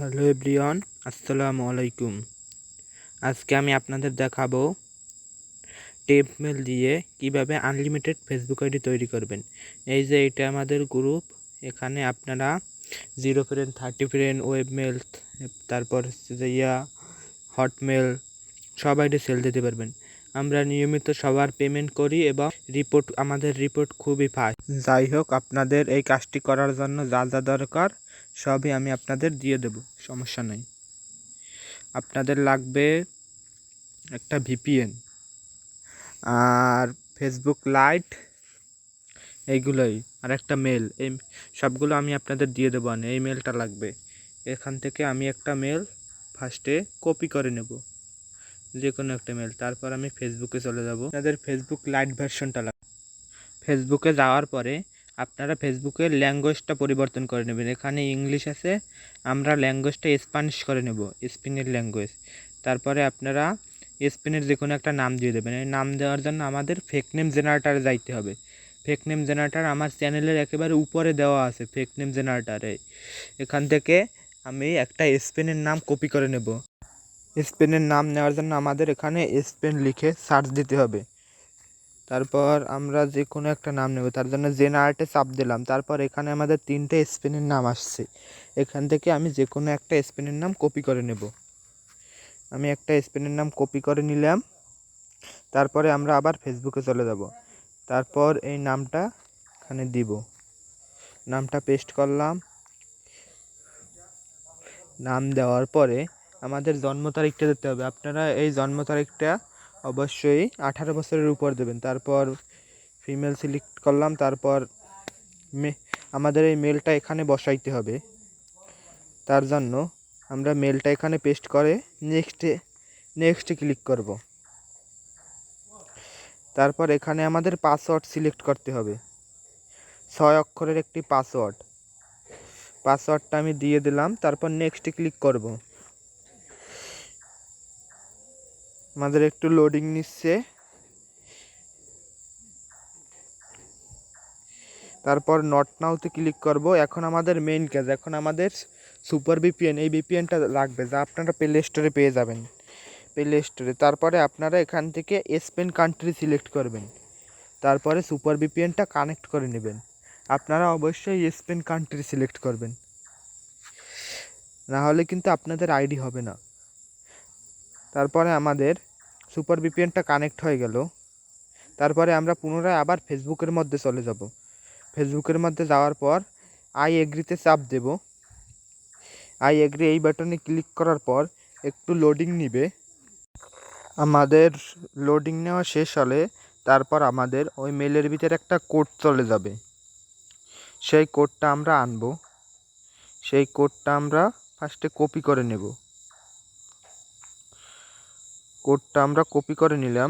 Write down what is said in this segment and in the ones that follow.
Hello everyone, আসসালামু আলাইকুম। আজকে আমি আপনাদের দেখাবো টেপ মেল দিয়ে কিভাবে আনলিমিটেড ফেসবুক আইডি তৈরি করবেন। এই যে এটা আমাদের গ্রুপ, এখানে আপনারা 0 ফ্রেন্ড, 30 ফ্রেন্ড, ওয়েব মেল, তারপর যে হটমেল সব আইডি সেল দিতে পারবেন। আমরা নিয়মিত সবার পেমেন্ট করি এবং আমাদের রিপোর্ট খুবই ফাস্ট। যাই হোক, আপনাদের এই কাজটি করার জন্য যা যা দরকার সবই আমি আপনাদের দিয়ে দেব, সমস্যা নেই। আপনাদের লাগবে একটা ভিপিএন আর ফেসবুক লাইট, এইগুলোই, আর একটা মেল। এই সবগুলো আমি আপনাদের দিয়ে দেবো। এই মেলটা লাগবে। এখান থেকে আমি একটা মেল ফার্স্টে কপি করে নেব, যে কোনো একটা মেল। তারপর আমি ফেসবুকে চলে যাব। আপনাদের ফেসবুক লাইট ভার্সনটা লাগবে। ফেসবুকে যাওয়ার পরে আপনারা ফেসবুকের ল্যাঙ্গুয়েজটা পরিবর্তন করে নেবেন। এখানে ইংলিশ আছে, আমরা ল্যাঙ্গুয়েজটা স্প্যানিশ করে নেব, স্পেনের ল্যাঙ্গুয়েজ। তারপরে আপনারা স্পেনের যে কোনো একটা নাম দিয়ে দেবেন। এই নাম দেওয়ার জন্য আমাদের ফেক নেম জেনারেটারে যাইতে হবে। ফেক নেম জেনারেটার আমার চ্যানেলের একেবারে উপরে দেওয়া আছে, ফেক নেম জেনারেটারে। এখান থেকে আমি একটা স্পেনের নাম কপি করে নেব। স্পেনের নাম নেওয়ার জন্য আমাদের এখানে স্পেন লিখে সার্চ দিতে হবে। তারপর আমরা যে কোনো একটা নাম নেব, তার জন্য জেনারেটে চাপ দিলাম। তারপর এখানে আমাদের 3টে স্পেনের নাম আসছে। এখান থেকে আমি যে কোনো একটা স্পেনের নাম কপি করে নেব। আমি একটা স্পেনের নাম কপি করে নিলাম। তারপরে আমরা আবার ফেসবুকে চলে যাব। তারপর এই নামটা এখানে দিব, নামটা পেস্ট করলাম। নাম দেওয়ার পরে আমাদের জন্ম তারিখটা দিতে হবে। আপনারা এই জন্ম তারিখটা অবশ্যই 18 বছরের উপর দেবেন। তারপর ফিমেল সিলেক্ট করলাম। তারপর আমাদের এই মেলটা এখানে বসাইতে হবে। তার জন্য আমরা মেলটা এখানে পেস্ট করে নেক্সটে ক্লিক করব। তারপর এখানে আমাদের পাসওয়ার্ড সিলেক্ট করতে হবে, 6 অক্ষরের একটি পাসওয়ার্ডটা আমি দিয়ে দিলাম। তারপর নেক্সটে ক্লিক করব। আমাদের একটু লোডিং নিচ্ছে। তারপর নট নাওতে ক্লিক করব। এখন আমাদের মেইন কাজ, এখন আমাদের সুপার ভিপিএন, এই ভিপিএনটা লাগবে, যা আপনারা প্লে স্টোরে পেয়ে যাবেন, প্লে স্টোরে। তারপরে আপনারা এখান থেকে স্পেন কান্ট্রি সিলেক্ট করবেন। তারপরে সুপার ভিপিএনটা কানেক্ট করে নেবেন। আপনারা অবশ্যই স্পেন কান্ট্রি সিলেক্ট করবেন, না হলে কিন্তু আপনাদের আইডি হবে না। তারপরে আমাদের সুপার ভিপিএনটা কানেক্ট হয়ে গেল। তারপরে আমরা পুনরায় আবার ফেসবুকের মধ্যে চলে যাব। ফেসবুকের মধ্যে যাওয়ার পর আই এগ্রিতে চাপ দেব। আই এগ্রি এই বাটনে ক্লিক করার পর একটু লোডিং নিবে। আমাদের লোডিং নেওয়া শেষ হলে তারপর আমাদের ওই মেলের ভিতরে একটা কোড চলে যাবে। সেই কোডটা আমরা আনবো। সেই কোডটা আমরা ফার্স্টে কপি করে নেব। কোডটা আমরা কপি করে নিলাম।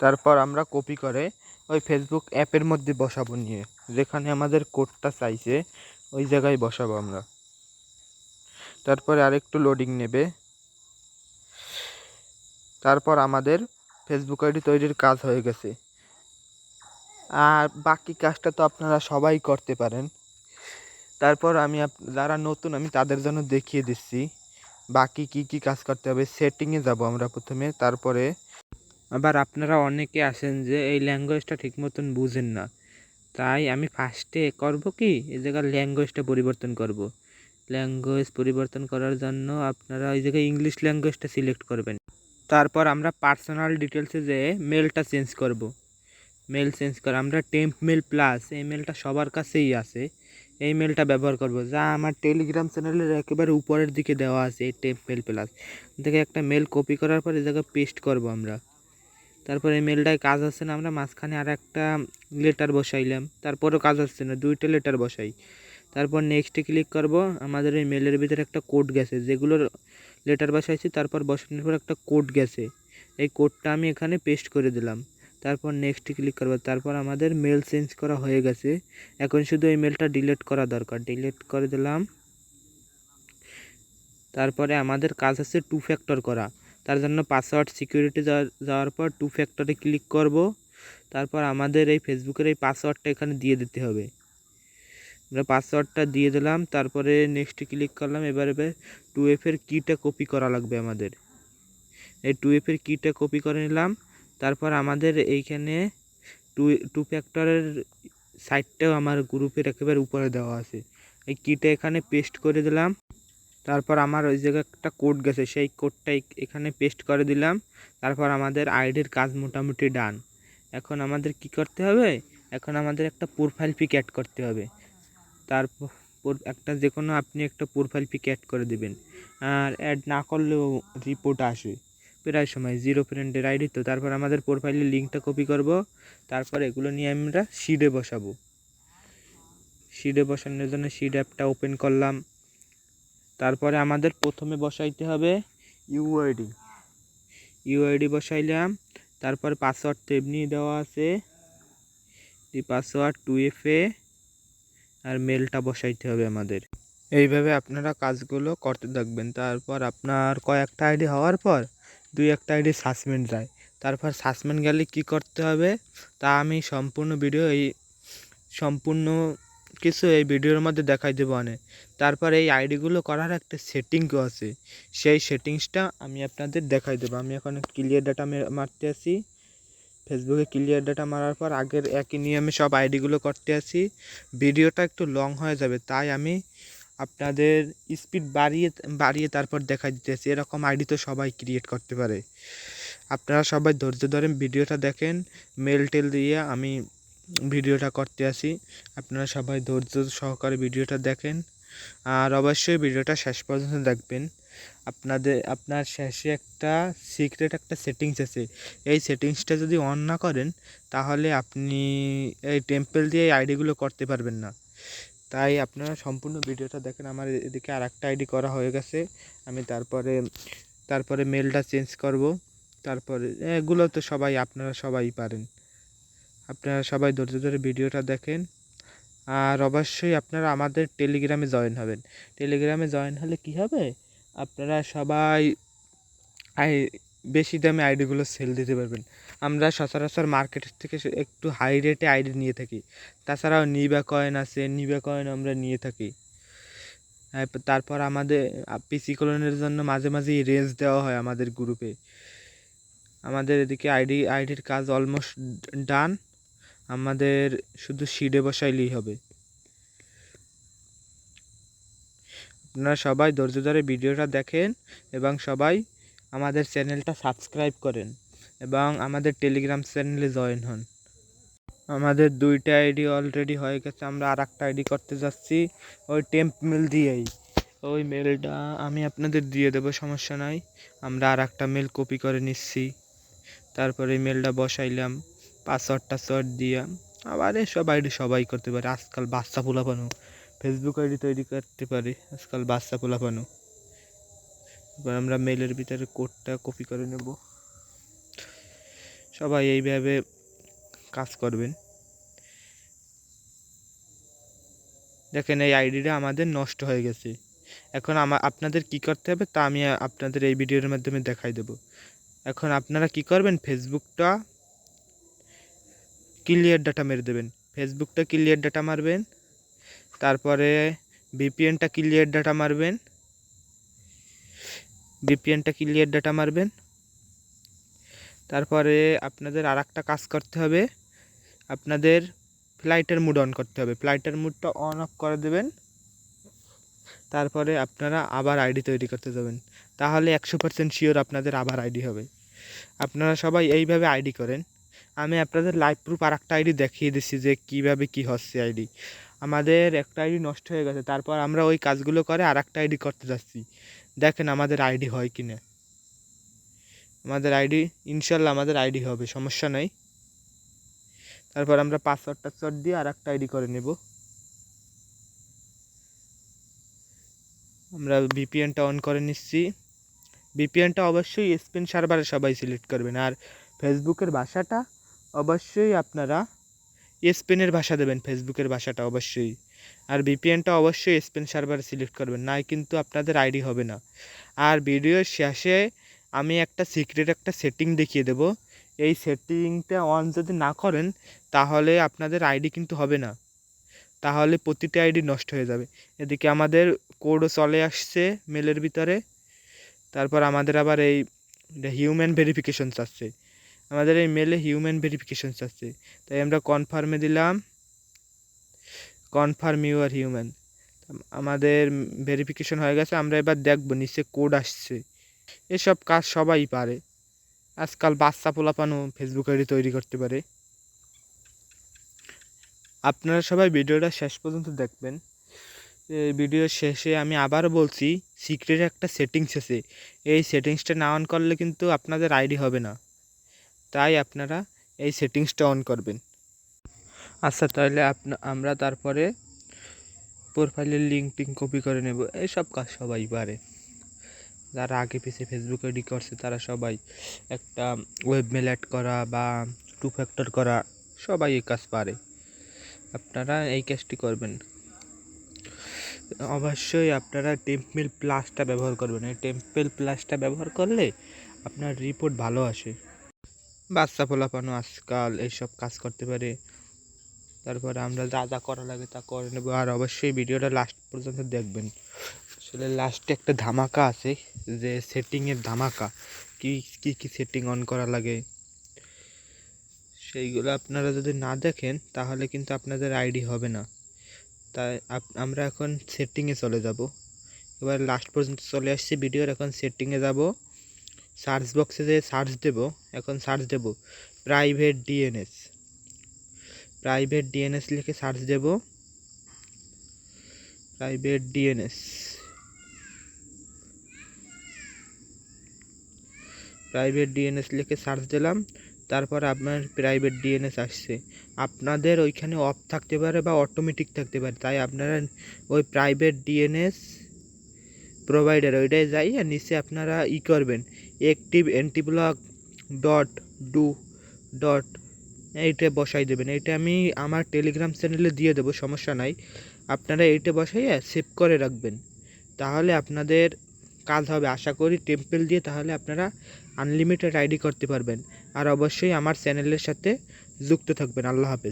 তারপর আমরা কপি করে ওই ফেসবুক অ্যাপের মধ্যে বসাবো, নিয়ে যেখানে আমাদের কোডটা চাইছে ওই জায়গায় বসাবো আমরা। তারপরে আরেকটু লোডিং নেবে। তারপর আমাদের ফেসবুক আইডি তৈরির কাজ হয়ে গেছে। আর বাকি কাজটা তো আপনারা সবাই করতে পারেন। তারপর আমি যারা নতুন, আমি তাদের জন্য দেখিয়ে দিচ্ছি বাকি কি কাজ করতে হবে। সেটিংয়ে যাব আমরা প্রথমে। তারপরে আবার আপনারা অনেকে আসেন যে এই ল্যাঙ্গুয়েজটা ঠিক মতন বুঝেন না, তাই আমি ফার্স্টে করব কি, এই জায়গায় ল্যাঙ্গুয়েজটা পরিবর্তন করব। ল্যাঙ্গুয়েজ পরিবর্তন করার জন্য আপনারা ওই জায়গায় ইংলিশ ল্যাঙ্গুয়েজটা সিলেক্ট করবেন। তারপর আমরা পার্সোনাল ডিটেলসে যেয়ে মেলটা চেঞ্জ করব। মেল চেঞ্জ করে আমরা টেম্প মেল প্লাস, এই মেলটা সবার কাছেই আছে, এই মেলটা ব্যবহার করব, যা আমার টেলিগ্রাম চ্যানেলের একেবারে উপরের দিকে দেওয়া আছে। এই টেম্প মেল প্লাস থেকে একটা মেল কপি করার পর এই জায়গায় পেস্ট করব আমরা। তারপর এই মেলটায় কাজ হচ্ছে না, আমরা মাঝখানে আর একটা লেটার বসাইলাম, তারপরও কাজ হচ্ছে না, 2টা লেটার বসাই। তারপর নেক্সটে ক্লিক করব। আমাদের এই মেলের ভিতরে একটা কোড গেছে, যেগুলোর লেটার বসাইছি তারপর বসানোর পর একটা কোড গেছে, এই কোডটা আমি এখানে পেস্ট করে দিলাম। তারপর নেক্সটে ক্লিক করব। তারপর আমাদের মেল চেঞ্জ করা হয়ে গেছে। এখন শুধু এই মেলটা ডিলিট করা দরকার, ডিলিট করে দিলাম। তারপরে আমাদের কাজ আছে 2 ফ্যাক্টর করা। তার জন্য পাসওয়ার্ড সিকিউরিটি যাওয়ার পর 2 ফ্যাক্টরে ক্লিক করব। তারপর আমাদের এই ফেসবুকের এই পাসওয়ার্ডটা এখানে দিয়ে দিতে হবে। আমরা পাসওয়ার্ডটা দিয়ে দিলাম, তারপরে নেক্সট ক্লিক করলাম। এবারে 2FA এর কিটা কপি করা লাগবে আমাদের। এই 2FA এর কিটা কপি করে নিলাম। তারপর আমাদের এইখানে টু ফ্যাক্টরের সাইটটাও আমার গ্রুপের একেবারে উপরে দেওয়া আছে। এই কিটা এখানে পেস্ট করে দিলাম। তারপর আমার ওই জায়গায় একটা কোড গেছে, সেই কোডটা এখানে পেস্ট করে দিলাম। তারপর আমাদের আইডির কাজ মোটামুটি ডান। এখন আমাদের কি করতে হবে, এখন আমাদের একটা প্রোফাইল পিক অ্যাড করতে হবে। তারপর একটা যে কোনো আপনি একটা প্রোফাইল পিক অ্যাড করে দেবেন। আর অ্যাড না করলেও রিপোর্ট আসে প্রায় সময়, 0 ফ্রেন্ডের আইডি তো। তারপর আমাদের প্রোফাইলের লিঙ্কটা কপি করব। তারপর এগুলো নিয়ে আমরা শিডে বসাবো। শিডে বসানোর জন্য শিড অ্যাপটা ওপেন করলাম। তারপরে আমাদের প্রথমে বসাইতে হবে ইউআইডি বসাইলাম। তারপর পাসওয়ার্ড তো এমনি দেওয়া আছে, এই পাসওয়ার্ড 2FA আর মেলটা বসাইতে হবে আমাদের। এইভাবে আপনারা কাজগুলো করতে থাকবেন। তারপর আপনার কয়েকটা আইডি হওয়ার পর 2-1টা আইডি সাসপেন্ড যায়। তারপর সাসপেন্ড গেলে কি করতে হবে তা আমি সম্পূর্ণ কিছু এই ভিডিওর মধ্যে দেখাই দেবো অনেক। তারপর এই আইডিগুলো করার একটা সেটিংও আছে, সেই সেটিংসটা আমি আপনাদের দেখাই দেবো। আমি এখন ক্লিয়ার ডাটা মারতে আসি। ফেসবুকে ক্লিয়ার ডাটা মারার পর আগের একই নিয়মে সব আইডিগুলো করতে আসি। ভিডিওটা একটু লং হয়ে যাবে, তাই আমি আপনাদের স্পিড বাড়িয়ে তারপর দেখাই দিতেছি। এরকম আইডি তো সবাই ক্রিয়েট করতে পারে। আপনারা সবাই ধৈর্য ধরে ভিডিওটা দেখেন। মেল টেল দিয়ে আমি ভিডিওটা করতে আসি, আপনারা সবাই ধৈর্য সহকারে ভিডিওটা দেখেন। আর অবশ্যই ভিডিওটা শেষ পর্যন্ত দেখবেন। আপনার শেষে একটা সিক্রেট একটা সেটিংস আছে, এই সেটিংসটা যদি অন না করেন তাহলে আপনি এই টেম্পল দিয়ে এই আইডিগুলো করতে পারবেন না। তাই আপনারা সম্পূর্ণ ভিডিওটা দেখেন। আমার এদিকে আর একটা আইডি করা হয়ে গেছে। আমি তারপরে মেলটা চেঞ্জ করব। তারপরে এগুলো তো আপনারা সবাই পারেন। আপনারা সবাই ধৈর্য ধরে ভিডিওটা দেখেন। আর অবশ্যই আপনারা আমাদের টেলিগ্রামে জয়েন হবেন। টেলিগ্রামে জয়েন হলে কি হবে, আপনারা সবাই বেশি দামে আইডিগুলো সেল দিতে পারবেন। আমরা সচরাচর মার্কেটের থেকে একটু হাই রেটে আইডি নিয়ে থাকি। তাছাড়াও নিবা কয়েন আছে, নিবা কয়েন আমরা নিয়ে থাকি। তারপর আমাদের পিসি ক্লোনের জন্য মাঝে মাঝে রেঞ্জ দেওয়া হয় আমাদের গ্রুপে। আমাদের এদিকে আইডির কাজ অলমোস্ট ডান। আমাদের শুধু শিডে বসাইলেই হবে। আপনারা সবাই ধৈর্য ধরে ভিডিওটা দেখেন এবং সবাই আমাদের চ্যানেলটা সাবস্ক্রাইব করেন এবং আমাদের টেলিগ্রাম চ্যানেলে জয়েন হন। আমাদের 2টা আইডি অলরেডি হয়ে গেছে। আমরা আর একটা আইডি করতে যাচ্ছি ওই টেম্প মেল দিয়েই। ওই মেলটা আমি আপনাদের দিয়ে দেবো, সমস্যা নাই। আমরা আর একটা মেল কপি করে নিচ্ছি। তারপরে মেলটা বসাইলাম, পাসওয়ার্ড দিয়ে। আবার এসব আইডি সবাই করতে পারে। আজকাল বাচ্চা পোলাপানো ফেসবুক আইডি তৈরি করতে পারে, আজকাল বাচ্চা পোলাপানো। এবার আমরা মেলের ভিতরে কোডটা কপি করে নেব। সবাই এইভাবে কাজ করবেন। দেখেন এই আইডিটা আমাদের নষ্ট হয়ে গেছে। এখন আপনাদের কি করতে হবে তা আমি আপনাদের এই ভিডিওর মাধ্যমে দেখাই দেব। এখন আপনারা কি করবেন, ফেসবুকটা ক্লিয়ার ডাটা মেরে দেবেন। ফেসবুকটা ক্লিয়ার ডাটা মারবেন। তারপরে ভিপিএনটা ক্লিয়ার ডাটা মারবেন। তারপরে আপনাদের আর একটা কাজ করতে হবে, আপনাদের ফ্লাইটের মুড অন করতে হবে। ফ্লাইটের মুডটা অন অফ করে দেবেন। তারপরে আপনারা আবার আইডি তৈরি করতে যাবেন, তাহলে 100% শিওর আপনাদের আবার আইডি হবে। আপনারা সবাই এইভাবে আইডি করেন। আমি আপনাদের লাইভ প্রুফ আর একটা আইডি দেখিয়ে দিচ্ছি যে কীভাবে কী হচ্ছে আইডি। আমাদের একটা আইডি নষ্ট হয়ে গেছে, তারপর আমরা ওই কাজগুলো করে আর একটা আইডি করতে যাচ্ছি। দেখেন আমাদের আইডি হয় কি না। ইনশাল্লাহ আমাদের আইডি হবে, সমস্যা নাই। তারপর আমরা পাসওয়ার্ড দিয়ে আর একটা আইডি করে নেব। আমরা ভিপিএনটা অন করে নিচ্ছি। ভিপিএনটা অবশ্যই স্পেন সার্ভারে সবাই সিলেক্ট করবেন। আর ফেসবুকের ভাষাটা অবশ্যই আপনারা স্পেনের ভাষা দেবেন, ফেসবুকের ভাষাটা অবশ্যই। আর ভিপিএনটা অবশ্যই স্পেন সার্ভারে সিলেক্ট করবেন, নাই কিন্তু আপনাদের আইডি হবে না। আর ভিডিওর শেষে আমি একটা সিক্রেট একটা সেটিং দেখিয়ে দেব। এই সেটিংটা অন যদি না করেন তাহলে আপনাদের আইডি কিন্তু হবে না। তাহলে প্রতিটি আইডি নষ্ট হয়ে যাবে। এদিকে আমাদের কোডও চলে আসছে মেলের ভিতরে। তারপর আমাদের আবার এই হিউম্যান ভেরিফিকেশন চাচ্ছে, আমাদের এই মেলে হিউম্যান ভেরিফিকেশন চাচ্ছে। তাই আমরা কনফার্মে দিলাম, কনফার্ম ইউ আর হিউম্যান। আমাদের ভেরিফিকেশন হয়ে গেছে। আমরা এবার দেখবো নিচে কোড আসছে। এসব কাজ সবাই পারে, আজকাল বাচ্চা পোলাপানও ফেসবুক আইডি তৈরি করতে পারে। আপনারা সবাই ভিডিওটা শেষ পর্যন্ত দেখবেন। এই ভিডিওর শেষে আমি আবারও বলছি, সিক্রেট একটা সেটিংস আছে, এই সেটিংসটা না অন করলে কিন্তু আপনাদের আইডি হবে না। তাই আপনারা এই সেটিংসটা অন করবেন। আচ্ছা, তাহলে আমরা তারপরে প্রোফাইলের লিঙ্ক কপি করে নেব। এইসব কাজ সবাই পারে, যারা আগে পিছিয়ে ফেসবুক আইডি করছে তারা সবাই। একটা ওয়েব মেল অ্যাড করা বা 2 ফ্যাক্টর করা, সবাই এই কাজ পারে। আপনারা এই কাজটি করবেন। অবশ্যই আপনারা টেম্পমেল প্লাসটা ব্যবহার করবেন। এই টেম্পমেল প্লাসটা ব্যবহার করলে আপনার রিপোর্ট ভালো আসে। বাচ্চা পোলাপানও আজকাল এইসব কাজ করতে পারে। তারপরে আমরা যা যা করা লাগে তা করে নেব। আর অবশ্যই ভিডিওটা লাস্ট পর্যন্ত দেখবেন। আসলে লাস্টে একটা ধামাকা আছে, যে সেটিংয়ের ধামাকা, কি কি কি সেটিং অন করা লাগে সেইগুলো আপনারা যদি না দেখেন তাহলে কিন্তু আপনাদের আইডি হবে না। তাই আমরা এখন সেটিংয়ে চলে যাব। এবার লাস্ট পর্যন্ত চলে আসছি ভিডিওর। এখন সেটিংয়ে যাব, সার্চ বক্সে যে সার্চ দেব, এখন সার্চ দেব প্রাইভেট ডিএনএস। প্রাইভেট ডিএনএস লিখে সার্চ দেব, প্রাইভেট ডিএনএস। প্রাইভেট ডিএনএস লিখে সার্চ দিলাম। তারপর আপনার প্রাইভেট ডিএনএস আসছে। আপনাদের ওইখানে অফ থাকতে পারে বা অটোমেটিক থাকতে পারে, তাই আপনারা ওই প্রাইভেট ডিএনএস প্রোভাইডার ওইটাই যাই, আর নিচে আপনারা করবেন অ্যাক্টিভ অ্যান্টিব্লক .do এইটা বসাই দেবেন। এইটা আমি আমার টেলিগ্রাম চ্যানেলে দিয়ে দেবো, সমস্যা নাই। আপনারা এইটা বসাইয়া সেভ করে রাখবেন, তাহলে আপনাদের কাজ হবে আশা করি টেম্পেল দিয়ে। তাহলে আপনারা আনলিমিটেড আইডি করতে পারবেন। আর অবশ্যই আমার চ্যানেলের সাথে যুক্ত থাকবেন। আল্লাহ হাফেজ।